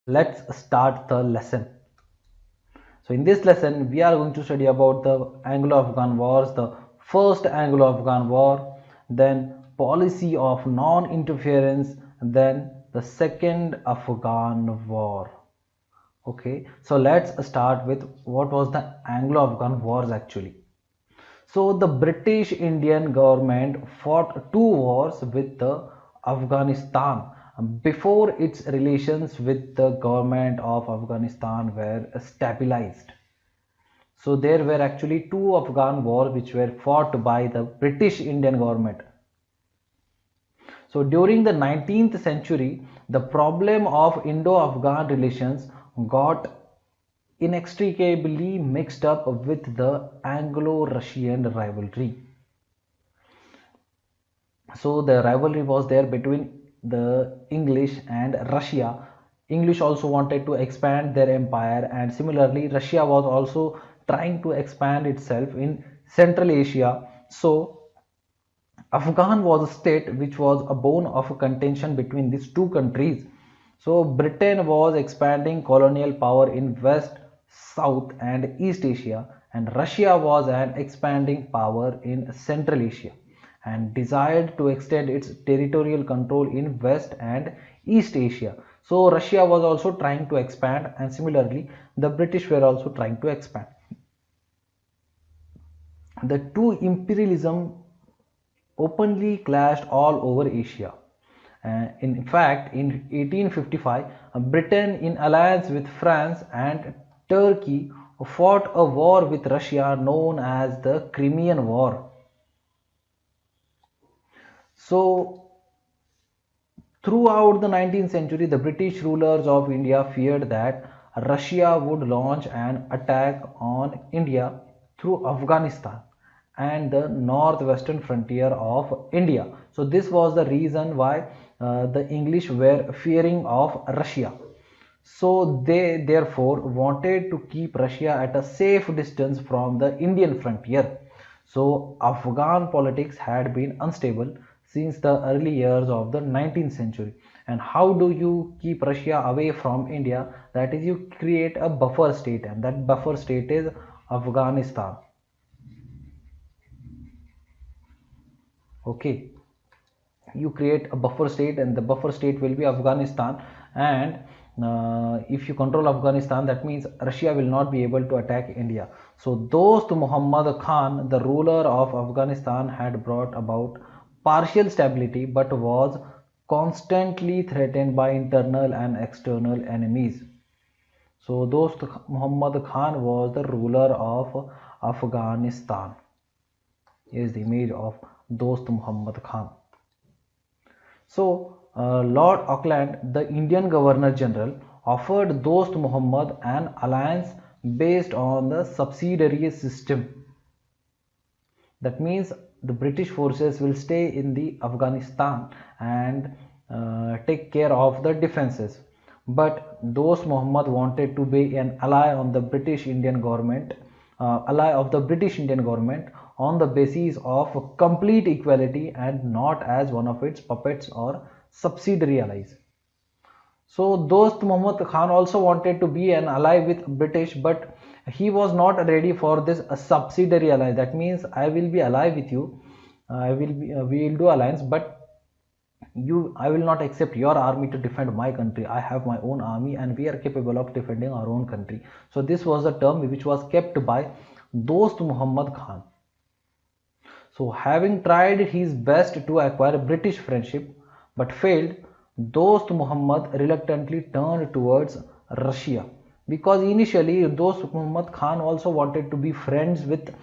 Let's start the lesson. So in this lesson, we are going to study about the Anglo-Afghan wars, the first Anglo-Afghan war, then policy of non-interference, then the second Afghan war. Okay, so let's start with what was the Anglo-Afghan wars actually. So the British Indian government fought two wars with the Afghanistan before its relations with the government of Afghanistan were stabilized. So there were actually two Afghan wars which were fought by the British Indian government. So during the 19th century, the problem of Indo-Afghan relations got inextricably mixed up with the Anglo-Russian rivalry. So the rivalry was there between the English and Russia. English also wanted to expand their empire, and similarly Russia was also trying to expand itself in Central Asia. So Afghan was a state which was a bone of contention between these two countries. So Britain was expanding colonial power in West, South and East Asia, and Russia was an expanding power in Central Asia and desired to extend its territorial control in West and East Asia. So Russia was also trying to expand, and similarly the British were also trying to expand. The two imperialism openly clashed all over Asia. In fact, in 1855, Britain, in alliance with France and Turkey, fought a war with Russia known as the Crimean War. So, throughout the 19th century, the British rulers of India feared that Russia would launch an attack on India through Afghanistan and the northwestern frontier of India. So this was the reason why the English were fearing of Russia. So they therefore wanted to keep Russia at a safe distance from the Indian frontier. So Afghan politics had been unstable since the early years of the 19th century. And how do you keep Russia away from India? That is, you create a buffer state, and that buffer state is Afghanistan. Okay, you create a buffer state, and the buffer state will be Afghanistan. And if you control Afghanistan, that means Russia will not be able to attack India. So Dost Muhammad Khan, the ruler of Afghanistan, had brought about partial stability but was constantly threatened by internal and external enemies. So Dost Muhammad Khan was the ruler of Afghanistan. Here is the image of Dost Muhammad Khan. So, Lord Auckland, the Indian Governor General, offered Dost Muhammad an alliance based on the subsidiary system. That means the British forces will stay in the Afghanistan and take care of the defenses. But Dost Muhammad wanted to be an ally on the British Indian government, ally of the British Indian government on the basis of complete equality and not as one of its puppets or subsidiary allies. So Dost Muhammad Khan also wanted to be an ally with British, but he was not ready for this subsidiary ally. That means I will be ally with you, we will do alliance, but I will not accept your army to defend my country. I have my own army and we are capable of defending our own country. So this was the term which was kept by Dost Muhammad Khan. So having tried his best to acquire British friendship but failed, Dost Muhammad reluctantly turned towards Russia, because initially Dost Muhammad Khan also wanted to be friends with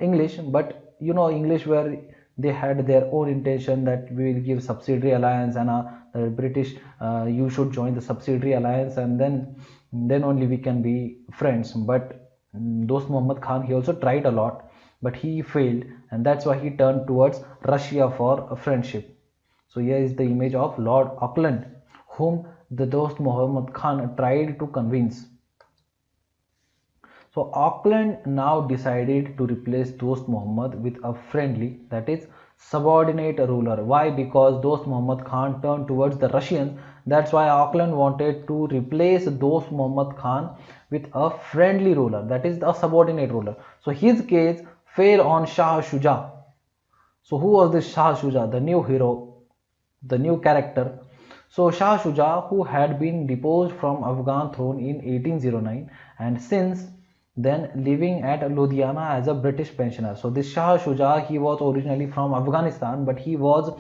English, but English were, they had their own intention that we will give subsidiary alliance, and British, you should join the subsidiary alliance, and then only we can be friends. But Dost Muhammad Khan, he also tried a lot, but he failed, and that's why he turned towards Russia for a friendship. So here is the image of Lord Auckland, whom the Dost Muhammad Khan tried to convince. So Auckland now decided to replace Dost Muhammad with a friendly, that is subordinate ruler. Why? Because Dost Muhammad Khan turned towards the Russians. That's why Auckland wanted to replace Dost Muhammad Khan with a friendly ruler, that is a subordinate ruler. So his case fell on Shah Shuja. So who was this Shah Shuja, the new hero, the new character? So Shah Shuja, who had been deposed from Afghan throne in 1809 and since then living at Ludhiana as a British pensioner. So this Shah Shuja, he was originally from Afghanistan, but he was,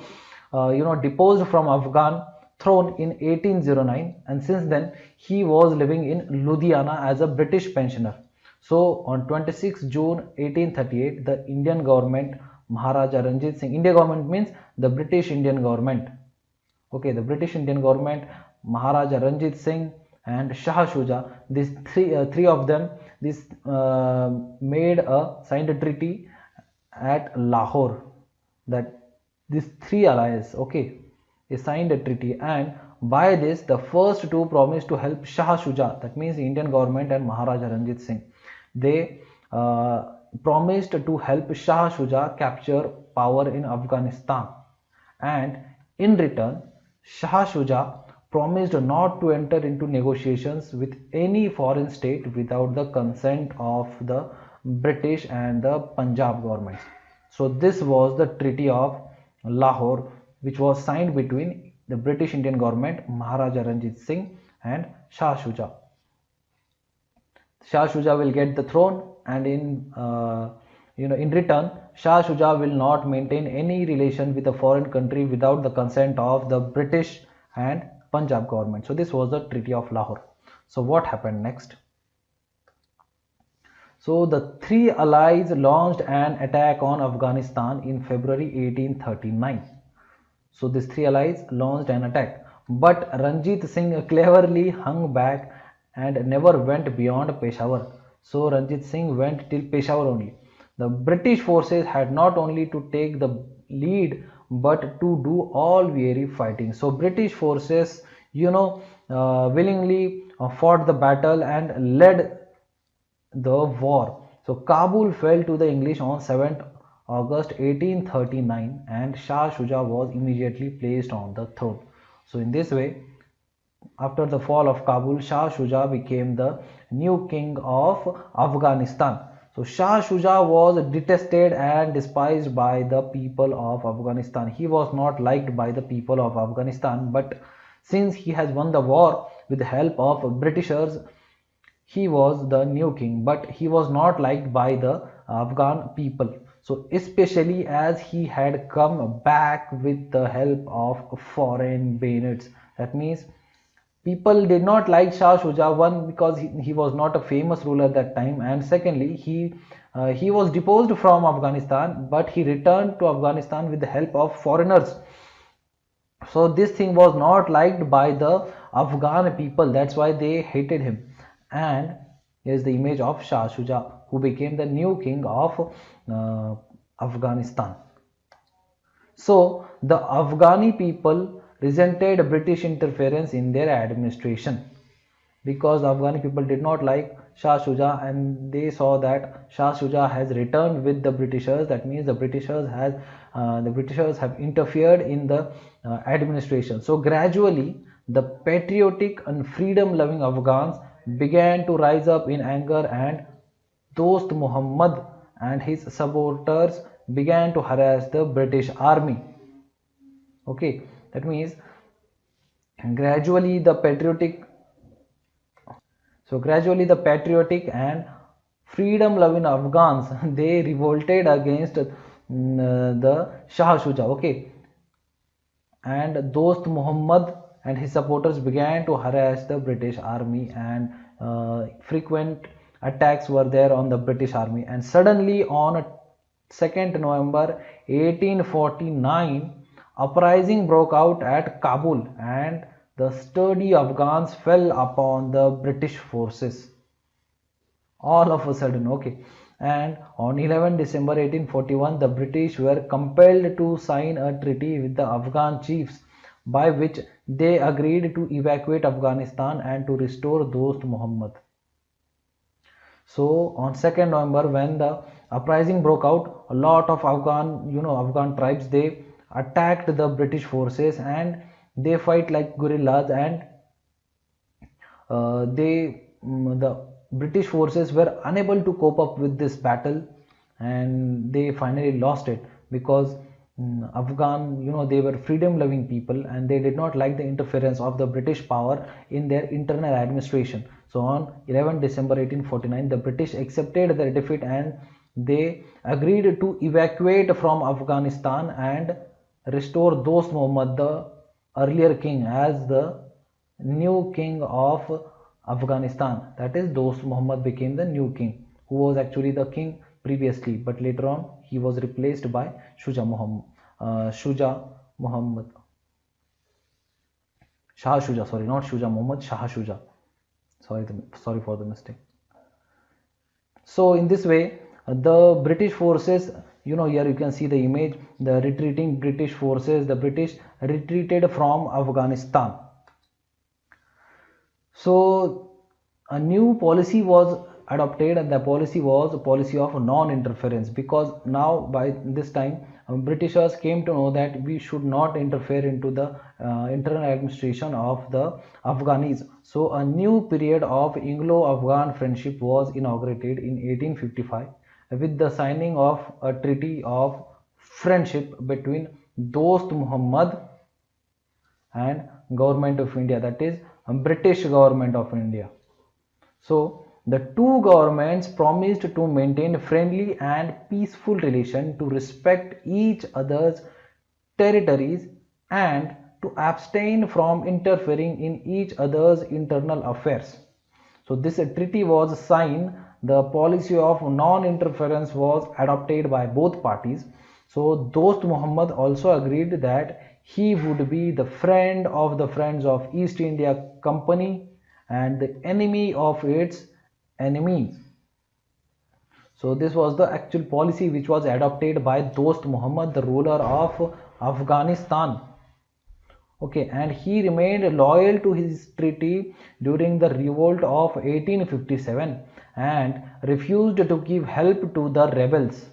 deposed from Afghan throne in 1809, and since then he was living in Ludhiana as a British pensioner. So on 26 June 1838, the Indian government, Maharaja Ranjit Singh, Indian government means the British Indian government. Okay, the British Indian government, Maharaja Ranjit Singh and Shah Shuja, these three of them, this made a signed a treaty at Lahore, that these three allies, okay, they signed a treaty, and by this the first two promised to help Shah Shuja, that means the Indian government and Maharaja Ranjit Singh. They promised to help Shah Shuja capture power in Afghanistan, and in return Shah Shuja promised not to enter into negotiations with any foreign state without the consent of the British and the Punjab governments. So this was the Treaty of Lahore, which was signed between the British Indian government, Maharaja Ranjit Singh and Shah Shuja. Shah Shuja will get the throne, and in return, Shah Shuja will not maintain any relation with a foreign country without the consent of the British and Punjab government. So this was the Treaty of Lahore. So what happened next? So the three allies launched an attack on Afghanistan in February 1839. So these three allies launched an attack, but Ranjit Singh cleverly hung back and never went beyond Peshawar. So Ranjit Singh went till Peshawar only. The British forces had not only to take the lead but to do all weary fighting. So British forces, willingly fought the battle and led the war. So Kabul fell to the English on 7th August 1839 and Shah Shuja was immediately placed on the throne. So in this way, after the fall of Kabul, Shah Shuja became the new king of Afghanistan. So Shah Shuja was detested and despised by the people of Afghanistan. He was not liked by the people of Afghanistan, but since he has won the war with the help of Britishers, he was the new king, but he was not liked by the Afghan people. So especially as he had come back with the help of foreign bayonets. That means people did not like Shah Shuja, one because he was not a famous ruler at that time, and secondly he was deposed from Afghanistan, but he returned to Afghanistan with the help of foreigners. So this thing was not liked by the Afghan people, that's why they hated him. And here's the image of Shah Shuja, who became the new king of Afghanistan. So the Afghani people resented British interference in their administration, because the Afghani people did not like Shah Shuja and they saw that Shah Shuja has returned with the Britishers. That means the Britishers have interfered in the administration. So gradually the patriotic and freedom loving Afghans began to rise up in anger, and Dost Muhammad and his supporters began to harass the British army. Okay, that means gradually the patriotic and freedom loving Afghans they revolted against the Shah Shuja. Okay, and Dost Muhammad and his supporters began to harass the British army, and frequent attacks were there on the British army. And suddenly on 2nd November 1849, uprising broke out at Kabul and the sturdy Afghans fell upon the British forces all of a sudden. Okay, and on 11 December 1841 the British were compelled to sign a treaty with the Afghan chiefs by which they agreed to evacuate Afghanistan and to restore Dost Muhammad. So on 2nd November, when the uprising broke out, a lot of Afghan tribes, they attacked the British forces, and they fight like guerrillas, and the British forces were unable to cope up with this battle, and they finally lost it because Afghan, they were freedom loving people, and they did not like the interference of the British power in their internal administration. So on 11 December 1849, the British accepted their defeat, and they agreed to evacuate from Afghanistan and restore Dost Muhammad, the earlier king, as the new king of Afghanistan. That is, Dost Muhammad became the new king, who was actually the king previously, but later on he was replaced by Shuja Muhammad, Shah Shuja. Sorry, not Shuja Muhammad, Shah Shuja. Sorry for the mistake. So in this way, the British forces, here you can see the image, the retreating British forces, the British retreated from Afghanistan. So a new policy was adopted, and the policy was a policy of non-interference, because now by this time Britishers came to know that we should not interfere into the internal administration of the Afghanis. So a new period of Anglo-Afghan friendship was inaugurated in 1855 with the signing of a treaty of friendship between Dost Muhammad and Government of India, that is British Government of India. So the two governments promised to maintain friendly and peaceful relation, to respect each other's territories, and to abstain from interfering in each other's internal affairs. So this treaty was signed. The policy of non-interference was adopted by both parties. So Dost Muhammad also agreed that he would be the friend of the friends of East India Company and the enemy of its enemies. So this was the actual policy which was adopted by Dost Muhammad, the ruler of Afghanistan. Okay, and he remained loyal to his treaty during the revolt of 1857 and refused to give help to the rebels.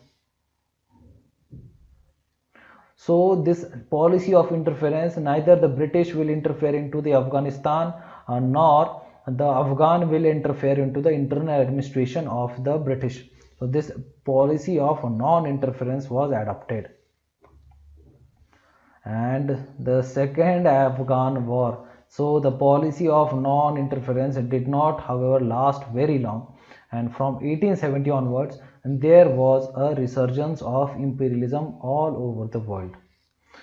So this policy of interference, neither the British will interfere into the Afghanistan nor the Afghan will interfere into the internal administration of the British. So this policy of non-interference was adopted. And the second Afghan war. So the policy of non-interference did not, however, last very long, and from 1870 onwards there was a resurgence of imperialism all over the world.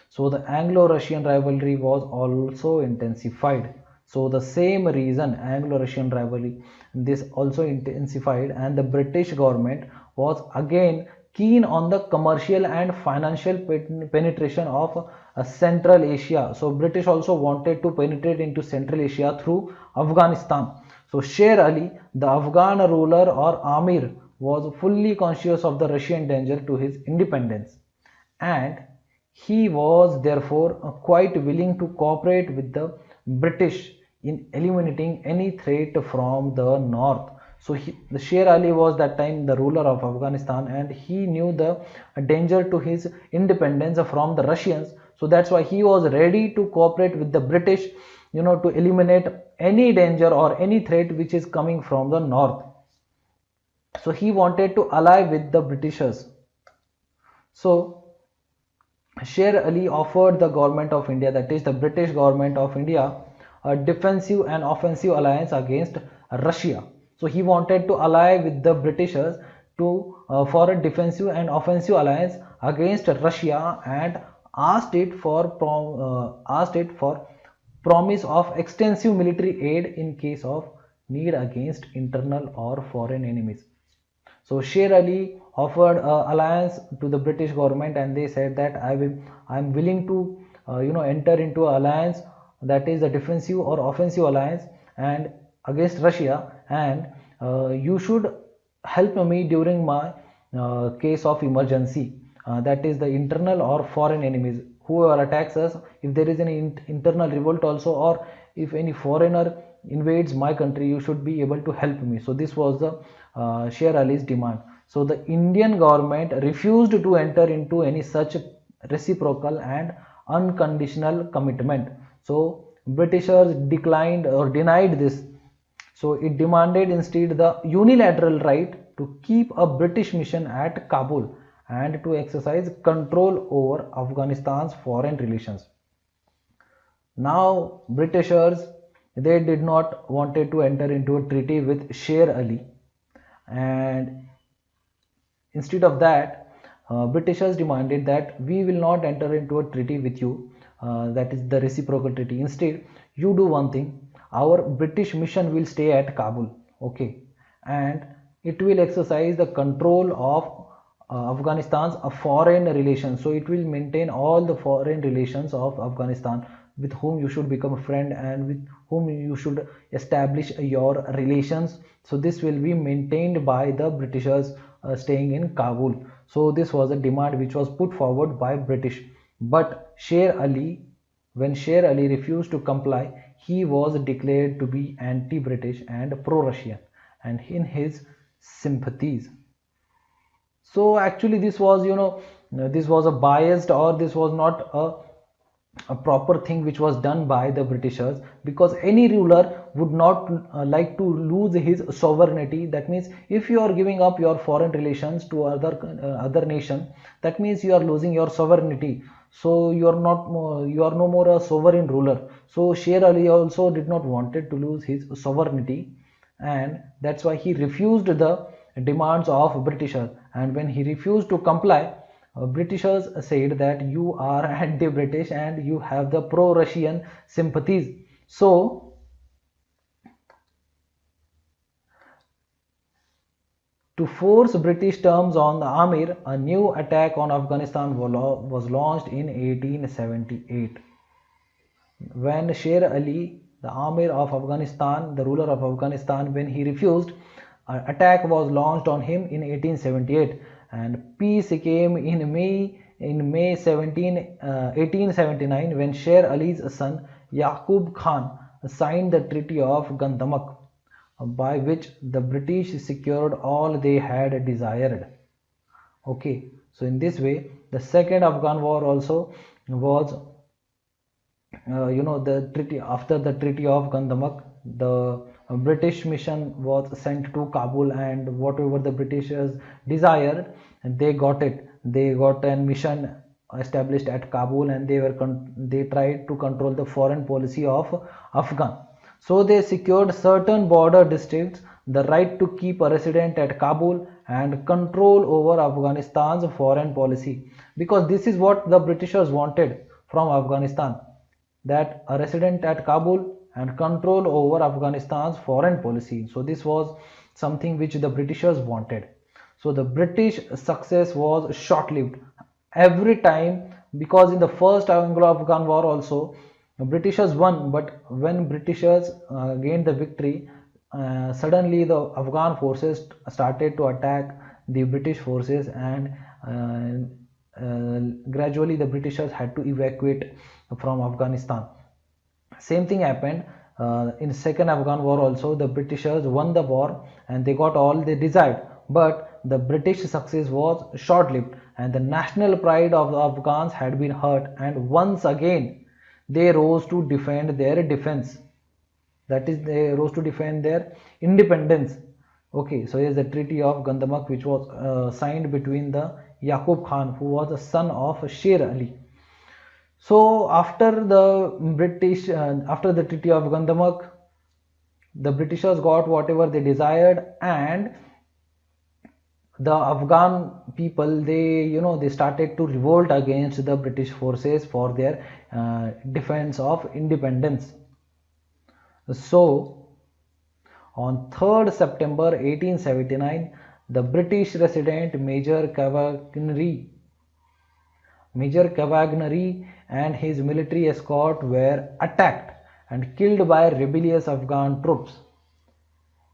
So the Anglo-Russian rivalry was also intensified. So the same reason, Anglo-Russian rivalry, this also intensified, and the British government was again keen on the commercial and financial penetration of Central Asia. So British also wanted to penetrate into Central Asia through Afghanistan. So Sher Ali, the Afghan ruler or Amir, was fully conscious of the Russian danger to his independence, and he was therefore quite willing to cooperate with the British in eliminating any threat from the north. So the Sher Ali was that time the ruler of Afghanistan, and he knew the danger to his independence from the Russians. So that's why he was ready to cooperate with the British, to eliminate any danger or any threat which is coming from the north. So he wanted to ally with the Britishers. So Sher Ali offered the government of India, that is the British government of India, a defensive and offensive alliance against Russia. So he wanted to ally with the Britishers for a defensive and offensive alliance against Russia, and asked it for promise of extensive military aid in case of need against internal or foreign enemies. So Sher Ali offered alliance to the British government, and they said that I am willing to enter into an alliance, that is a defensive or offensive alliance and against Russia, and you should help me during my case of emergency, that is the internal or foreign enemies, whoever attacks us, if there is any internal revolt also, or if any foreigner invades my country, you should be able to help me. So this was the Sher Ali's demand. So the Indian government refused to enter into any such reciprocal and unconditional commitment. So Britishers declined or denied this. So it demanded instead the unilateral right to keep a British mission at Kabul and to exercise control over Afghanistan's foreign relations. Now Britishers, they did not wanted to enter into a treaty with Sher Ali, and instead of that, Britishers demanded that we will not enter into a treaty with you, that is the reciprocal treaty. Instead, you do one thing, our British mission will stay at Kabul, okay, and it will exercise the control of Afghanistan's foreign relations. So it will maintain all the foreign relations of Afghanistan, with whom you should become a friend and with whom you should establish your relations. So this will be maintained by the Britishers staying in Kabul. So this was a demand which was put forward by British. But Sher Ali, when Sher Ali refused to comply, he was declared to be anti-British and pro-Russian, and in his sympathies. So actually this was, this was a biased, or this was not a proper thing which was done by the Britishers, because any ruler would not like to lose his sovereignty. That means if you are giving up your foreign relations to other nation, that means you are losing your sovereignty. So you are not you are no more a sovereign ruler. So Sher Ali also did not wanted to lose his sovereignty, and that's why he refused the demands of Britishers. And when he refused to comply, Britishers said that you are anti-British and you have the pro-Russian sympathies. So to force British terms on the Amir, a new attack on Afghanistan was launched in 1878. When Sher Ali, the Amir of Afghanistan, the ruler of Afghanistan, when he refused, an attack was launched on him in 1878, and peace came in May 1879, when Sher Ali's son Yaqub Khan signed the Treaty of Gandamak, by which the British secured all they had desired. Okay, so in this way, the second Afghan war also was, the treaty, after the Treaty of Gandamak, the British mission was sent to Kabul, and whatever the Britishers desired, they got it. They got a mission established at Kabul, and they tried to control the foreign policy of Afghan. So they secured certain border districts the right to keep a resident at Kabul and control over Afghanistan's foreign policy, because this is what the Britishers wanted from Afghanistan, that a resident at Kabul and control over Afghanistan's foreign policy. So this was something which the Britishers wanted. So the British success was short-lived every time, because in the first Anglo-Afghan war also Britishers won, but when Britishers gained the victory, suddenly the Afghan forces started to attack the British forces, and gradually the Britishers had to evacuate from Afghanistan. Same thing happened in second Afghan war also. The Britishers won the war and they got all they desired, but the British success was short-lived, and the national pride of the Afghans had been hurt, and once again they rose to defend their defense, that is, they rose to defend their independence. Okay, so here's the Treaty of Gandamak, which was signed between the Yaqub Khan, who was the son of Sher Ali. So after the after the Treaty of Gandamak, the Britishers got whatever they desired, and the Afghan people, they started to revolt against the British forces for their defense of independence. So on 3rd September 1879, the British resident Major Cavagnari and his military escort were attacked and killed by rebellious Afghan troops.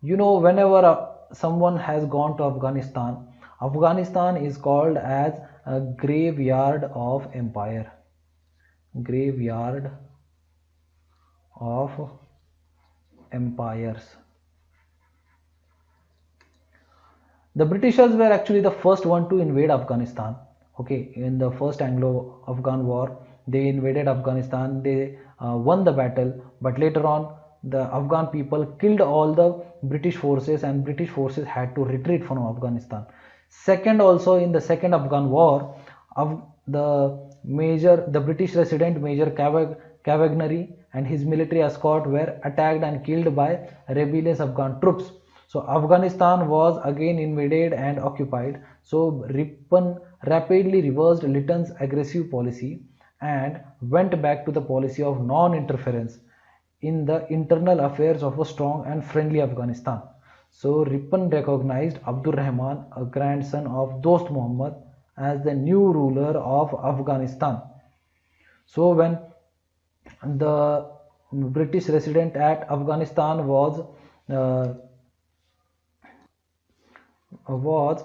Whenever someone has gone to Afghanistan, Afghanistan is called as a graveyard of empire. Graveyard of empires. The Britishers were actually the first one to invade Afghanistan. Okay, in the first Anglo-Afghan war, they invaded Afghanistan. They won the battle, but later on, the Afghan people killed all the British forces, and British forces had to retreat from Afghanistan. Second, also in the second Afghan war, the British resident Major Cavagnari and his military escort were attacked and killed by rebellious Afghan troops. So Afghanistan was again invaded and occupied. So Ripon rapidly reversed Lytton's aggressive policy and went back to the policy of non-interference in the internal affairs of a strong and friendly Afghanistan. So Ripon recognized Abdur Rahman, a grandson of Dost Muhammad, as the new ruler of Afghanistan. So when the British resident at Afghanistan uh, was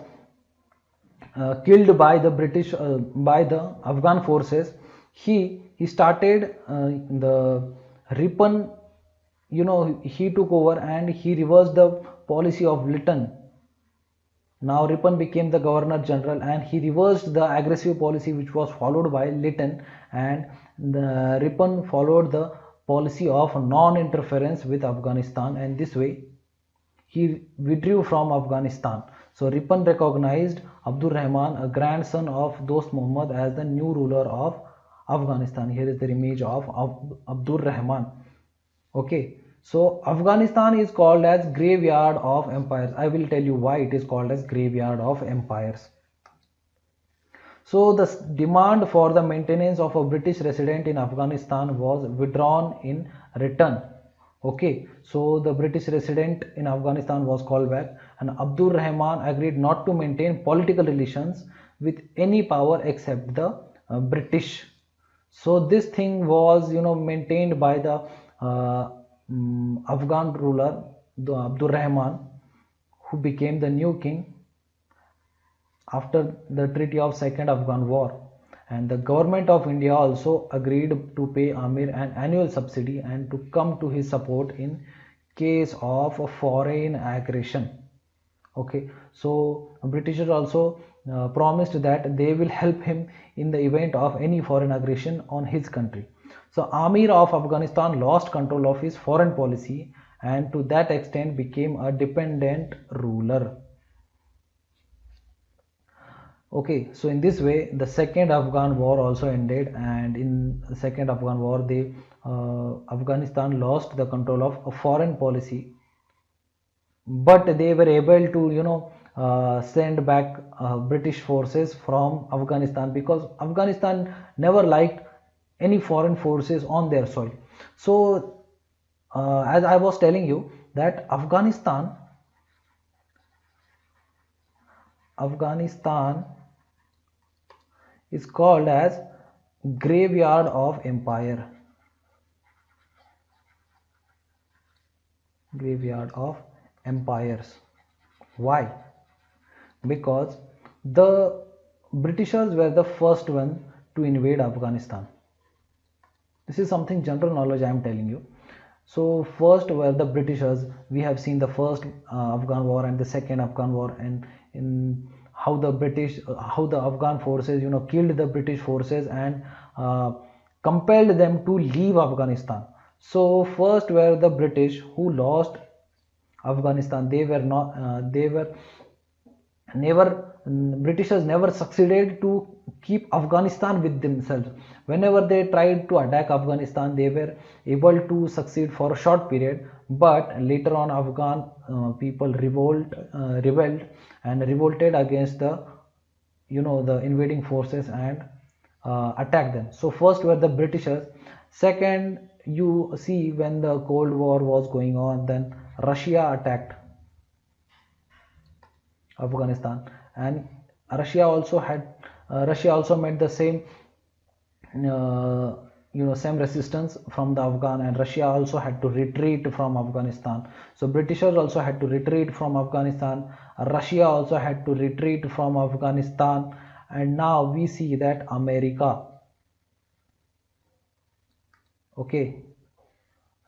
killed by the British by the Afghan forces, he started the Ripon. He took over and he reversed the policy of Lytton. Now Ripon became the Governor General and he reversed the aggressive policy which was followed by Lytton, and the Ripon followed the policy of non-interference with Afghanistan, and this way he withdrew from Afghanistan. So Ripon recognized Abdur Rahman, a grandson of Dost Muhammad, as the new ruler of Afghanistan. Here is the image of Abdur Rahman. Okay, so Afghanistan is called as graveyard of empires. I will tell you why it is called as graveyard of empires. So the demand for the maintenance of a British resident in Afghanistan was withdrawn in return. Okay, so the British resident in Afghanistan was called back, and Abdur Rahman agreed not to maintain political relations with any power except the British. So this thing was maintained by the Afghan ruler, the Abdur Rahman, who became the new king after the Treaty of Second Afghan War. And the government of India also agreed to pay Amir an annual subsidy and to come to his support in case of a foreign aggression. Okay, so Britishers also promised that they will help him in the event of any foreign aggression on his country. So Amir of Afghanistan lost control of his foreign policy and to that extent became a dependent ruler. Okay, so in this way the second Afghan war also ended, and in the second Afghan war Afghanistan lost the control of a foreign policy, but they were able to send back British forces from Afghanistan, because Afghanistan never liked any foreign forces on their soil. So as I was telling you that Afghanistan is called as graveyard of empire. Graveyard of empires. Why? Because the Britishers were the first one to invade Afghanistan. This is something general knowledge I am telling you. So first were the Britishers. We have seen the first Afghan war and the second Afghan war, and in how the Afghan forces killed the British forces and compelled them to leave Afghanistan. So first were the British, who lost Afghanistan. They were never Britishers never succeeded to keep Afghanistan with themselves. Whenever they tried to attack Afghanistan, they were able to succeed for a short period, but later on Afghan people rebelled and revolted against the the invading forces and attacked them. So first were the Britishers. Second, you see, when the Cold War was going on, then Russia attacked Afghanistan, and Russia also met the same same resistance from the Afghan, and Russia also had to retreat from Afghanistan. So Britishers also had to retreat from Afghanistan, Russia also had to retreat from Afghanistan, and now we see that America, okay,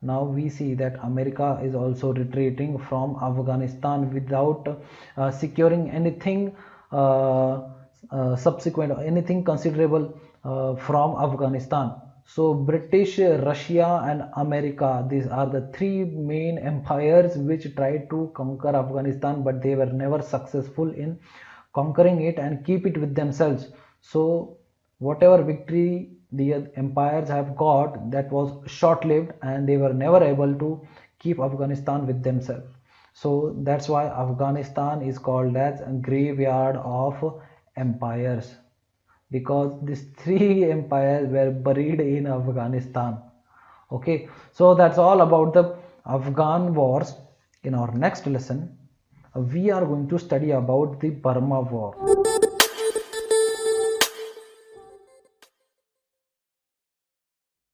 now we see that America is also retreating from Afghanistan without securing anything subsequent or anything considerable from Afghanistan. So British, Russia and America, these are the three main empires which tried to conquer Afghanistan, but they were never successful in conquering it and keep it with themselves. So whatever victory the empires have got, that was short lived, and they were never able to keep Afghanistan with themselves. So that's why Afghanistan is called as a graveyard of empires, because these three empires were buried in Afghanistan. Okay, so that's all about the Afghan wars. In our next lesson, we are going to study about the Burma War.